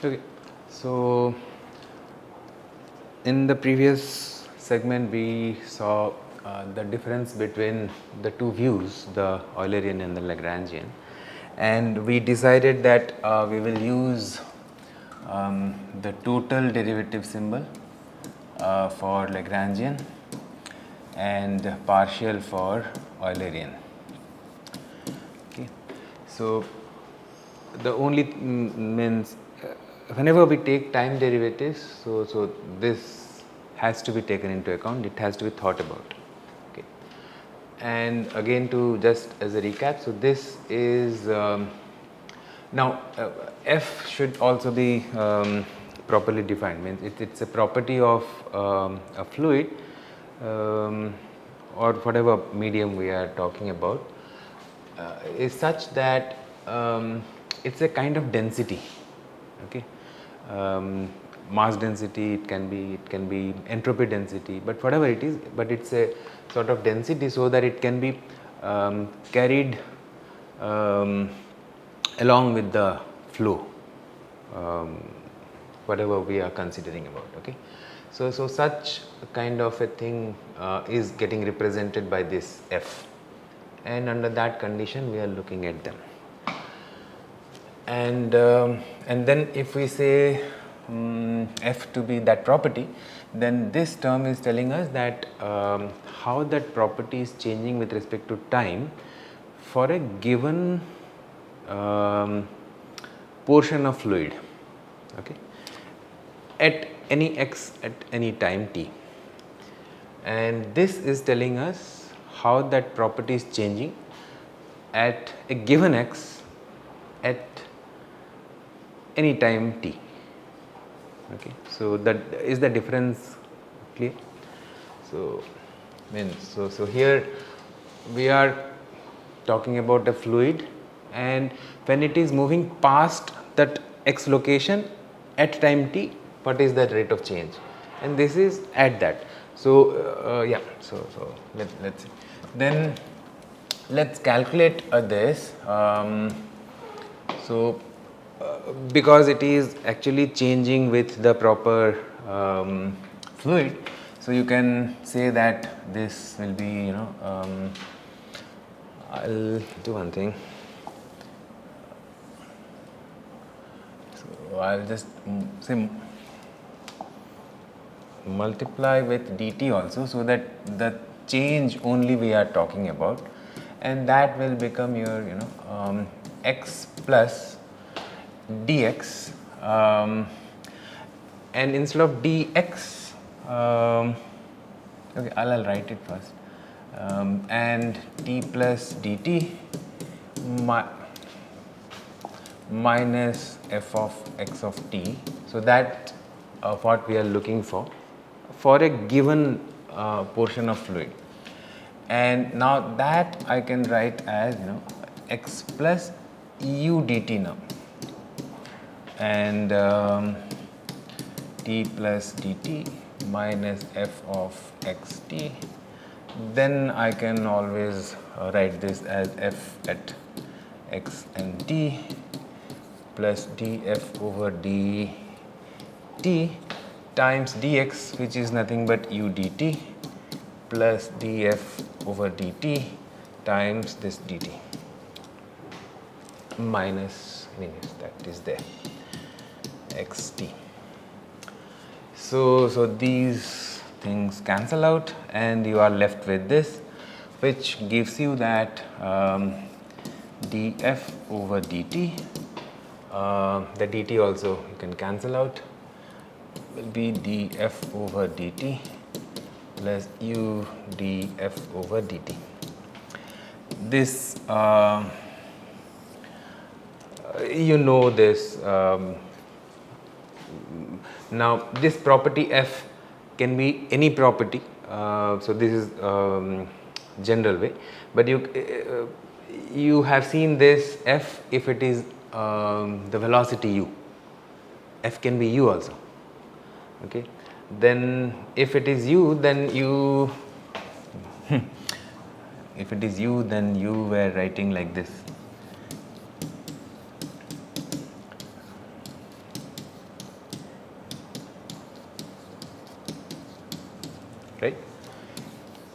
Okay, so in the previous segment we saw the difference between the two views, the Eulerian and the Lagrangian, and we decided that we will use the total derivative symbol for Lagrangian and partial for Eulerian. Okay, so the only means whenever we take time derivatives, so this has to be taken into account, it has to be thought about. Okay, and again, to just as a recap, so this is now f should also be properly defined, means it's a property of a fluid or whatever medium we are talking about, is such that it's a kind of density. Okay, mass density, it can be entropy density, but whatever it is, but it's a sort of density so that it can be carried along with the flow, whatever we are considering about. Okay, so such kind of a thing is getting represented by this f, and under that condition we are looking at them. And then if we say f to be that property, then this term is telling us that how that property is changing with respect to time for a given portion of fluid, okay, at any x at any time t, and this is telling us how that property is changing at a given x at any time t. Okay, so that is the difference clear. So so here we are talking about a fluid, and when it is moving past that x location at time t, what is that rate of change, and this is at that. So yeah, so let's see. Then let's calculate this. So because it is actually changing with the proper fluid, so you can say that this will be, I'll do one thing. So I'll just say multiply with dt also, so that the change only we are talking about, and that will become your x plus dx, and instead of dx, okay, I'll write it first, and t plus dt minus f of x of t. So that what we are looking for a given portion of fluid, and now that I can write as x plus u dt now, and t plus dt minus f of xt. Then I can always write this as f at x and t plus df over dt times dx, which is nothing but u dt, plus df over dt times this dt minus, anyways, that is there, xt. So these things cancel out, and you are left with this, which gives you that df over dt, the dt also you can cancel out, will be df over dt plus u df over dt. This this. Now this property f can be any property, so this is general way, but you have seen this f, if it is the velocity u, f can be u also. Okay, then if it is u, then you if it is u, then you were writing like this.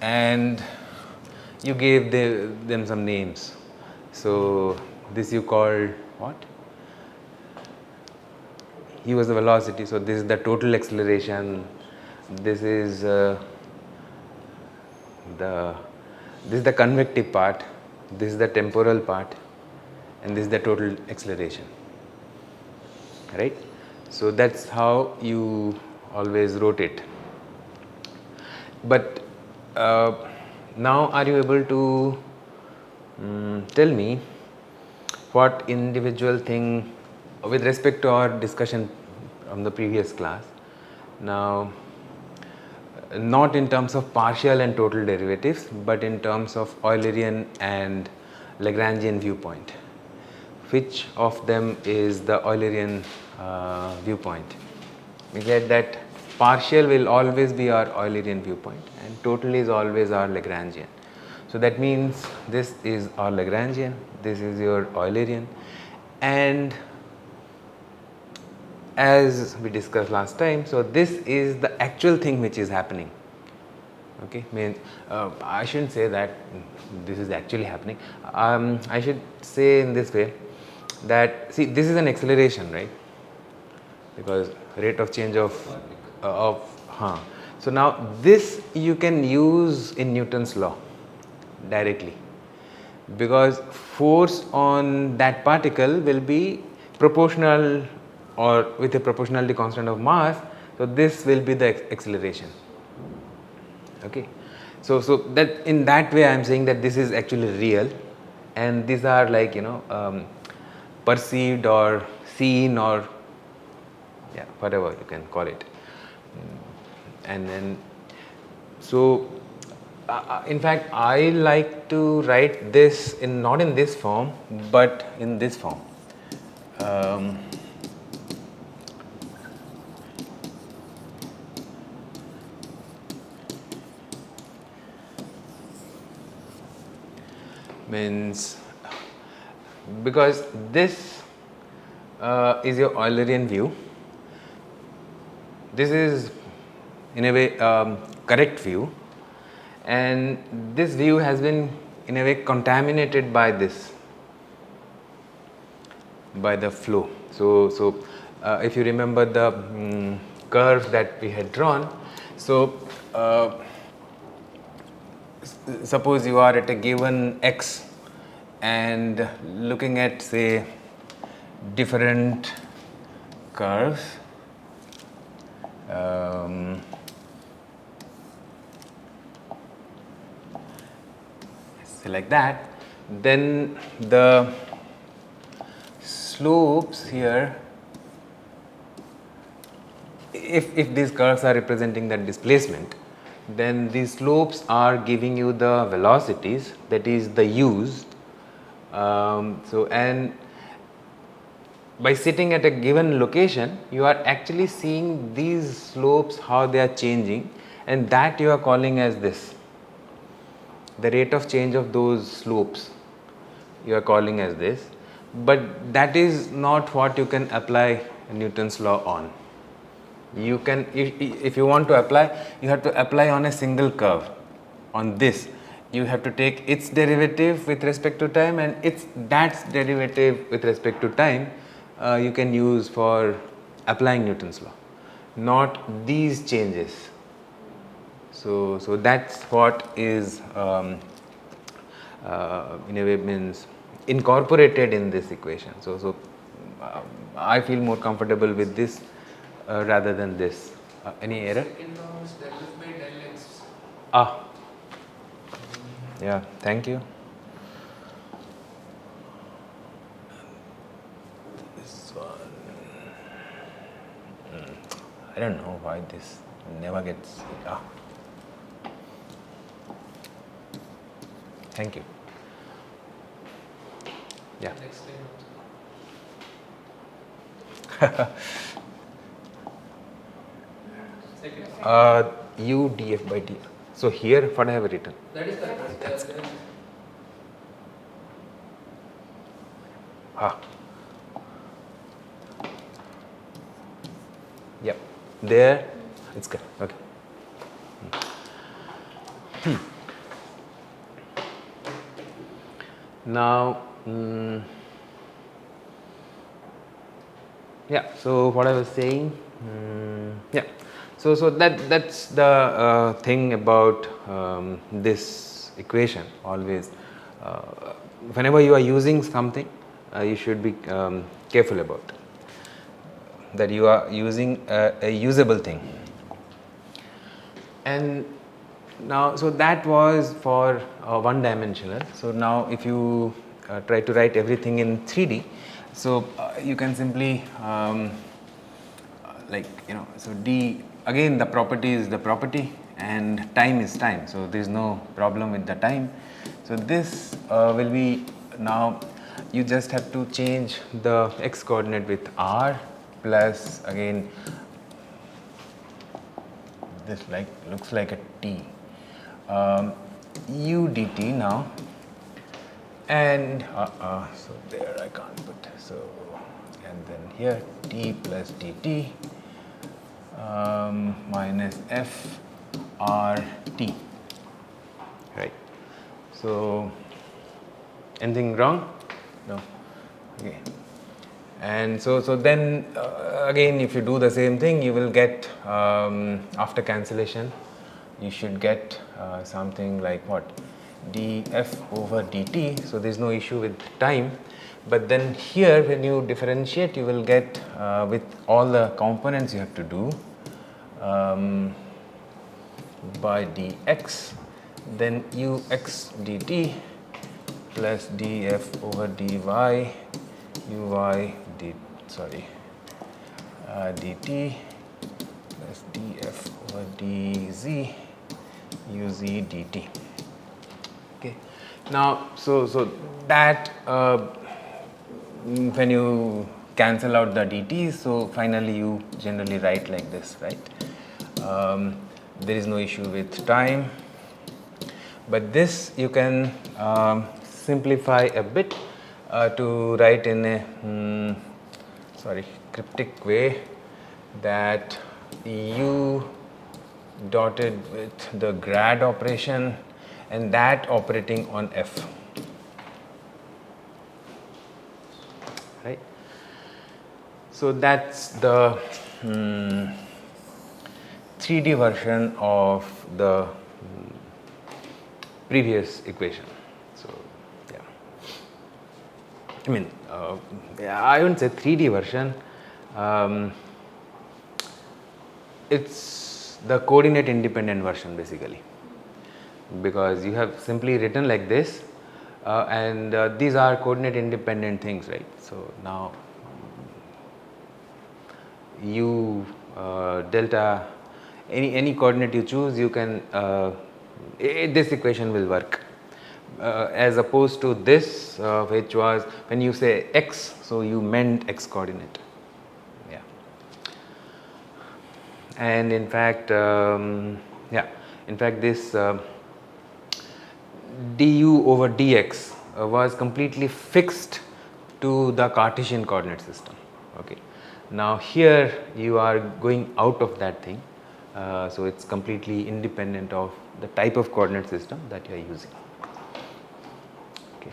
and you gave them some names. So this you called what? U was the velocity. So this is the total acceleration. This is the convective part. This is the temporal part, and this is the total acceleration. Right? So that's how you always wrote it. But now are you able to tell me what individual thing with respect to our discussion from the previous class? Now, not in terms of partial and total derivatives, but in terms of Eulerian and Lagrangian viewpoint. Which of them is the Eulerian viewpoint? We get that partial will always be our Eulerian viewpoint and total is always our Lagrangian. So that means this is our Lagrangian, this is your Eulerian, and as we discussed last time, so this is the actual thing which is happening. Okay, means I shouldn't say that this is actually happening. I should say in this way that, see, this is an acceleration, right? Because rate of change of so now this you can use in Newton's law directly, because force on that particle will be proportional or with a proportionality constant of mass. So this will be the acceleration. Okay, so that in that way I am saying that this is actually real, and these are like, you know, perceived or seen or whatever you can call it. And then so in fact I like to write this in not in this form but in this form. Means because this is your Eulerian view. This is in a way correct view, and this view has been in a way contaminated by this, by the flow. So if you remember the curve that we had drawn, so suppose you are at a given x and looking at, say, different curves, say like that, then the slopes here, if these curves are representing the displacement, then these slopes are giving you the velocities, that is the u's. So and by sitting at a given location, you are actually seeing these slopes, how they are changing, and that you are calling as this, the rate of change of those slopes you are calling as this. But that is not what you can apply Newton's law on. You can, if you want to apply, you have to apply on a single curve. On this, you have to take its derivative with respect to time, and that's derivative with respect to time you can use for applying Newton's law, not these changes. So that's what is in a way means incorporated in this equation. So I feel more comfortable with this rather than this. Any error? Second law is del F by del X. Yeah, thank you. This one, I don't know why this never gets. Thank you. Yeah. Next time. Second. U df by d. So here what I have written. That is correct. That's There- Yep. There it's good. Okay. Now, yeah. So what I was saying, yeah. So that's the thing about this equation. Always, whenever you are using something, you should be careful about that you are using a usable thing. And now, so that was for one dimensional. So now if you try to write everything in 3D, so you can simply like, you know, so d, again the property is the property and time is time, so there is no problem with the time. So this will be, now you just have to change the x coordinate with r plus, again this like looks like a t, u dt now, and so there I can't put, so, and then here t plus dt minus f r t, right. So anything wrong? No. Okay. And so then again, if you do the same thing, you will get after cancellation, you should get something like what, df over dt. So there is no issue with time, but then here when you differentiate, you will get with all the components you have to do by dx, then ux dt plus df over dy uy dt plus df over dz uz dt. Okay. Now, so that when you cancel out the dt's, so finally you generally write like this, right? There is no issue with time, but this you can simplify a bit to write in a cryptic way, that u dotted with the grad operation and that operating on f, right. So that's the 3D version of the previous equation. So yeah, I mean I wouldn't say 3D version, it's the coordinate independent version basically, because you have simply written like this and these are coordinate independent things, right. So now u delta, any coordinate you choose, you can this equation will work as opposed to this which was when you say x, so you meant x coordinate, yeah. And in fact this du over dx was completely fixed to the Cartesian coordinate system, okay. Now here you are going out of that thing, so it's completely independent of the type of coordinate system that you are using, okay.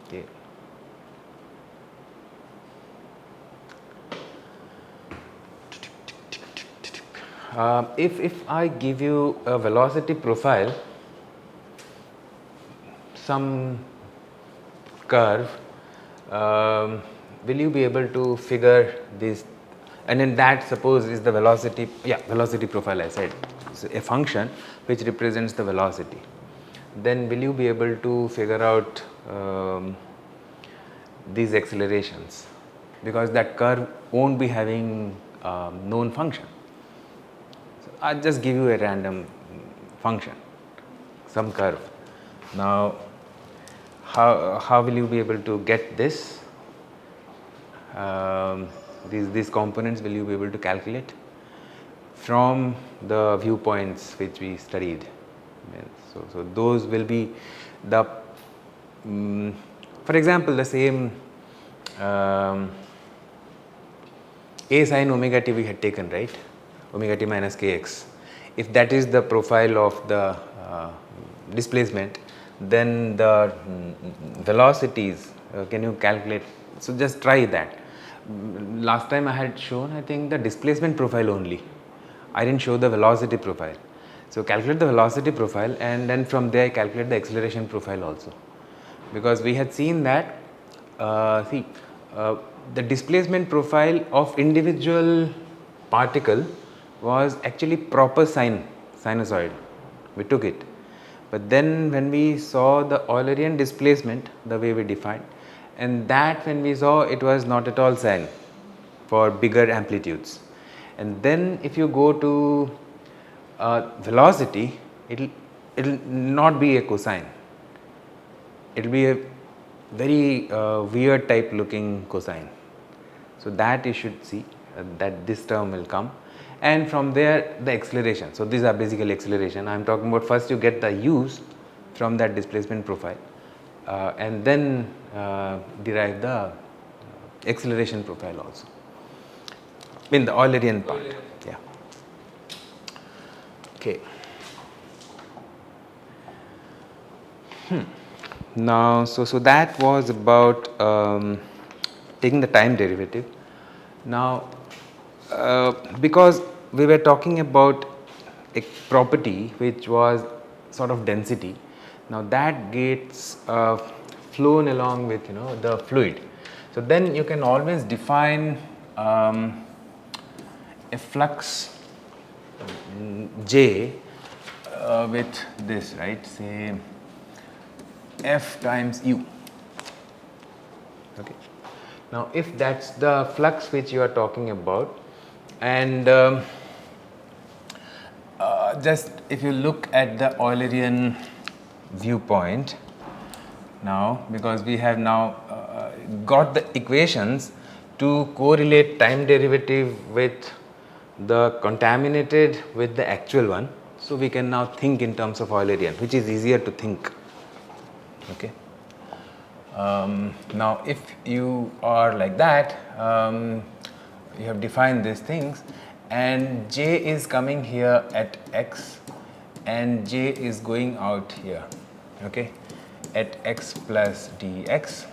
Okay. If I give you a velocity profile, some curve, will you be able to figure this, and then that suppose is the velocity, velocity profile I said, so a function which represents the velocity, then will you be able to figure out these accelerations, because that curve won't be having known function. So I'll just give you a random function, some curve. Now how will you be able to get this? These components will you be able to calculate from the viewpoints which we studied. So those will be the for example the same a sin omega t we had taken, right, omega t minus kx. if that is the profile of the displacement, then the velocities, can you calculate? So just try that. Last time I had shown, I think, the displacement profile only. I didn't show the velocity profile. So calculate the velocity profile, and then from there calculate the acceleration profile also, because we had seen that the displacement profile of individual particle was actually proper sinusoid. We took it, but then when we saw the Eulerian displacement, the way we defined, and that when we saw, it was not at all sine for bigger amplitudes. And then if you go to velocity, it'll not be a cosine. It'll be a very weird type looking cosine. So that you should see that this term will come, and from there the acceleration. So these are basically acceleration. I am talking about first you get the u's from that displacement profile, and then derive the acceleration profile also in the Eulerian part. Yeah. Okay. Now, so that was about taking the time derivative. Now, because we were talking about a property which was sort of density, now that gets flown along with the fluid. So then you can always define a flux J with this, right? Say F times U. Okay. Now, if that's the flux which you are talking about, and just if you look at the Eulerian viewpoint now, because we have now got the equations to correlate time derivative with the contaminated with the actual one, so we can now think in terms of Eulerian, which is easier to think. Okay. Now, if you are like that, you have defined these things, and J is coming here at x, and J is going out here, okay, at x plus dx.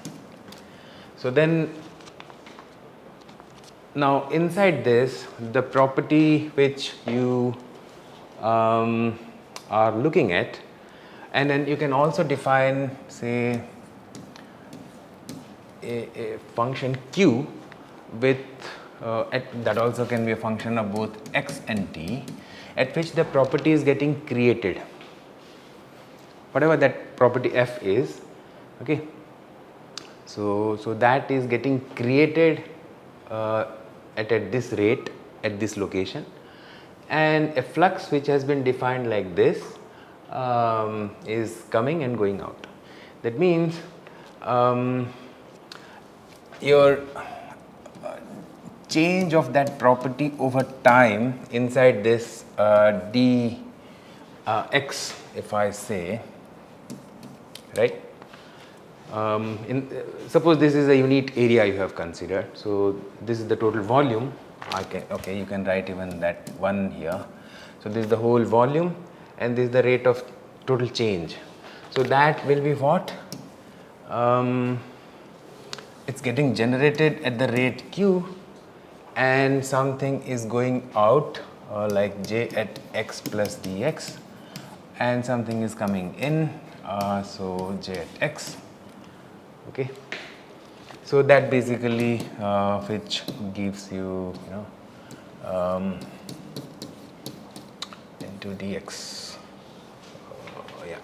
So then, now inside this, the property which you are looking at, and then you can also define, say, a function q with that also can be a function of both x and t, at which the property is getting created, whatever that property f is. Okay. So that is getting created at this rate at this location, and a flux which has been defined like this is coming and going out. That means your change of that property over time inside this d x, if I say, right, suppose this is a unit area you have considered, so this is the total volume. Okay, you can write even that one here. So this is the whole volume, and this is the rate of total change. So that will be what? It's getting generated at the rate q, and something is going out like j at x plus dx, and something is coming in, so j at x. Okay. So that basically which gives you into dx. Yeah.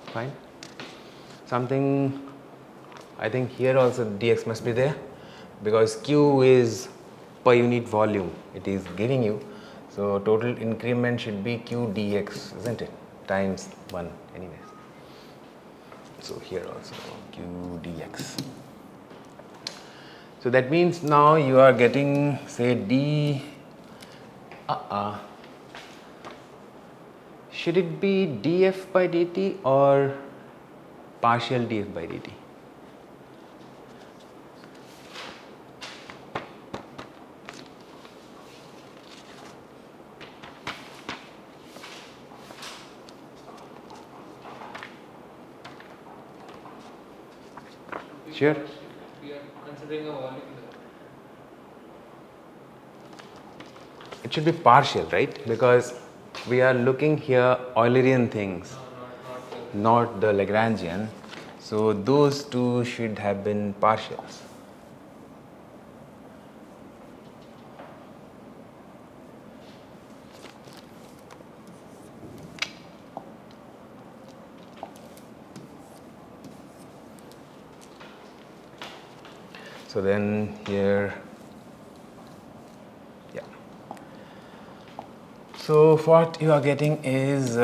Fine. Something, I think here also dx must be there, because q is per unit volume it is giving you. So total increment should be q dx, isn't it, times 1 anyways. So here also q dx. So that means now you are getting, say, d. Should it be df by dt or partial df by dt? Sure. We are considering a volume there. It should be partial, right? Because we are looking here Eulerian things, not the Lagrangian. So those two should have been partials. So then here, yeah. So what you are getting is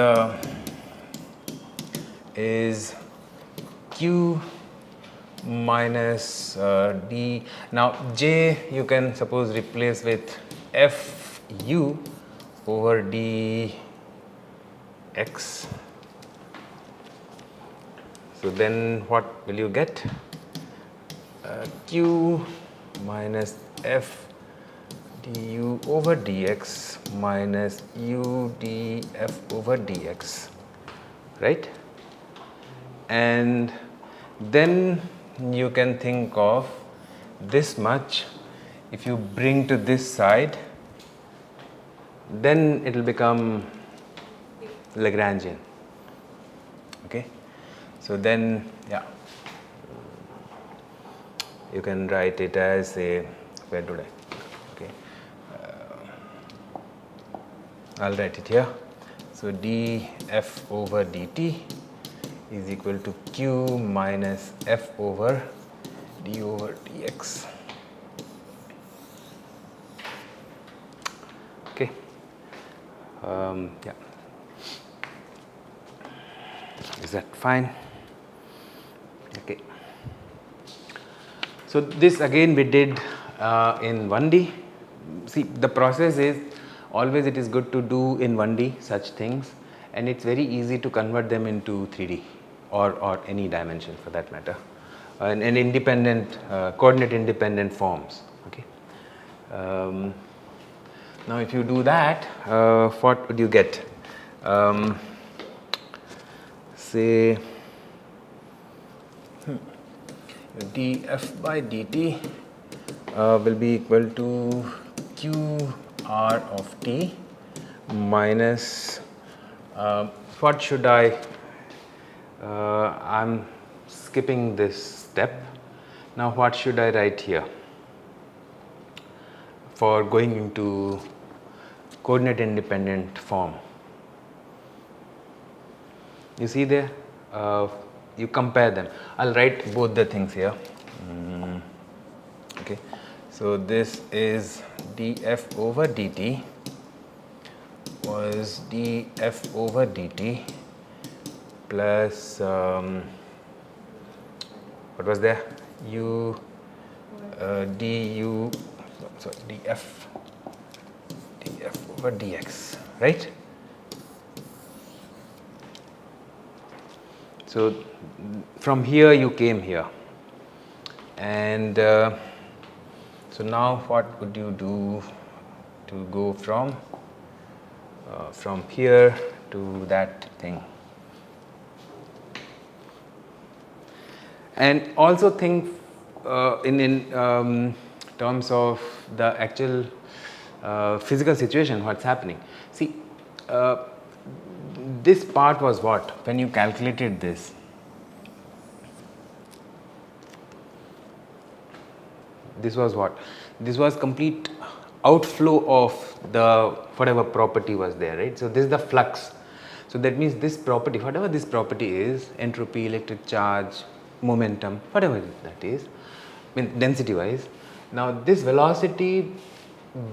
Q minus D. Now J you can suppose replace with Fu over dx. So then what will you get? Q minus F du over dx minus u df over dx, right? And then you can think of this much. If you bring to this side, then it will become Lagrangian. Okay, so then yeah, you can write it as a, where do I? Okay, I'll write it here. So df over dt is equal to q minus f over d over dx. Okay. Yeah. Is that fine? Okay. So this again we did in 1D. See, the process is always it is good to do in 1D such things, and it's very easy to convert them into 3D or any dimension for that matter, and independent coordinate independent forms. Okay. Now if you do that, what would you get? Say df by dt will be equal to qr of t minus what should I? I'm skipping this step. Now what should I write here for going into coordinate independent form? You see there, you compare them. I'll write both the things here. Okay, so this is df over dt was df over dt plus what was there, u du, sorry, df over dx, right? So from here you came here, and so now what would you do to go from here to that thing? And also think in terms of the actual physical situation, what's happening. See, this part was what? When you calculated this, this was what? This was complete outflow of the whatever property was there, right? So this is the flux. So that means this property, whatever this property is, entropy, electric charge, momentum, whatever that is, I mean density wise. Now this velocity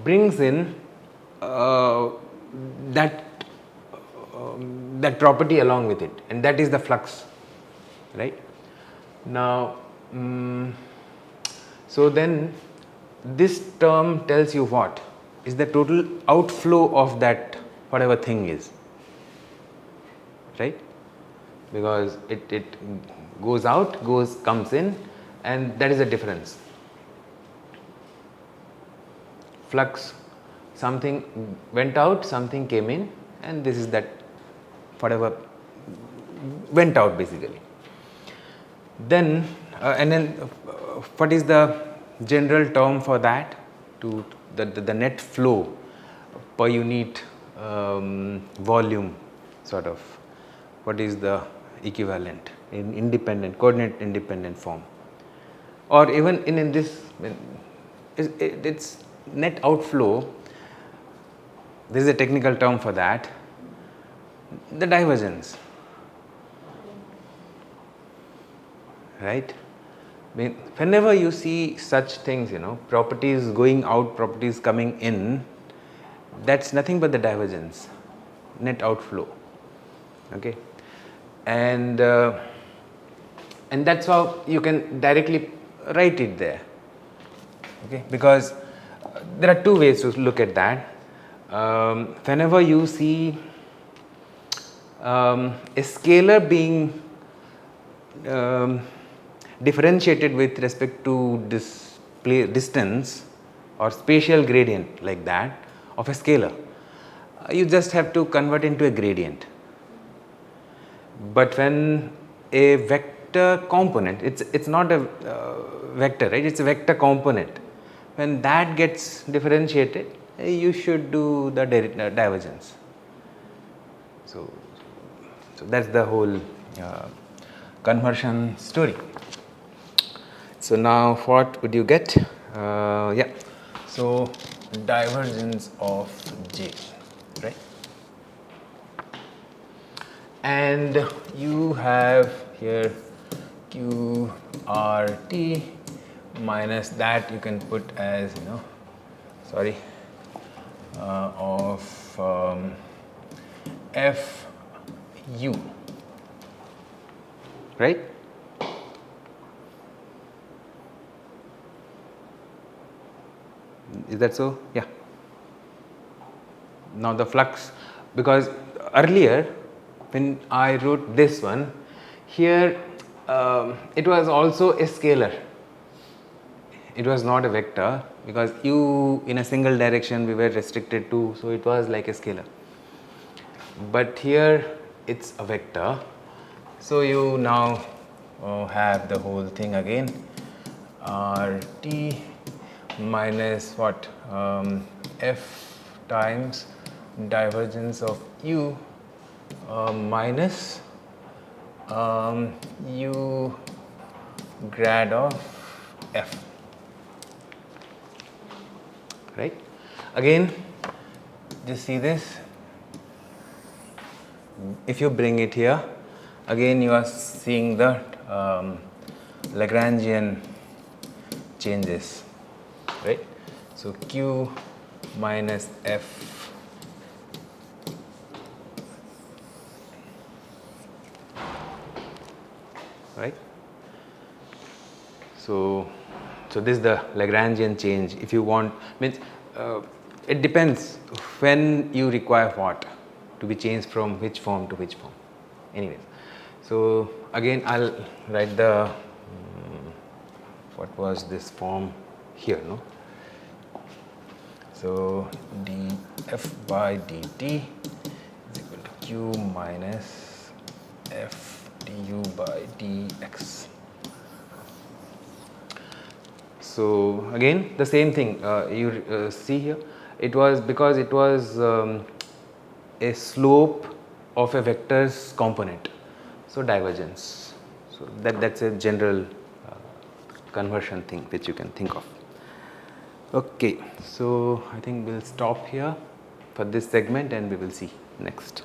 brings in that property along with it, and that is the flux, right? Now so then this term tells you what is the total outflow of that whatever thing is, right? Because it goes out, comes in, and that is the difference. Flux, something went out, something came in, and this is that whatever went out basically. Then and then what is the general term for that? To the net flow per unit volume, sort of. What is the equivalent in independent coordinate independent form, or even in this it's net outflow. There is a technical term for that, the divergence, right? I mean, whenever you see such things, properties going out, properties coming in, that's nothing but the divergence, net outflow. Okay, and that's how you can directly write it there. Okay, because there are two ways to look at that. Whenever you see a scalar being differentiated with respect to distance or spatial gradient like that of a scalar, you just have to convert into a gradient. But when a vector component, it's not a vector, right? It's a vector component. When that gets differentiated, you should do the divergence. So that's the whole conversion story. So now what would you get? Yeah. So divergence of J, right? And you have here QRT minus that you can put as of FU, right? Is that so? Yeah. Now the flux, because earlier when I wrote this one here, it was also a scalar. It was not a vector, because u in a single direction we were restricted to, so it was like a scalar. But here it's a vector, so you now have the whole thing again, RT minus what, F times divergence of u minus u grad of F, right? Again, just see this. If you bring it here, again you are seeing the Lagrangian changes, right? So Q minus F right. So this is the Lagrangian change. If you want, means it depends when you require what to be changed from which form to which form. Anyways, so again I'll write the what was this form here, no? So df by dt is equal to q minus f du by dx. So again the same thing, you see here, it was because it was a slope of a vector's component, so divergence. So that's a general conversion thing which you can think of. Okay, so I think we'll stop here for this segment and we will see next.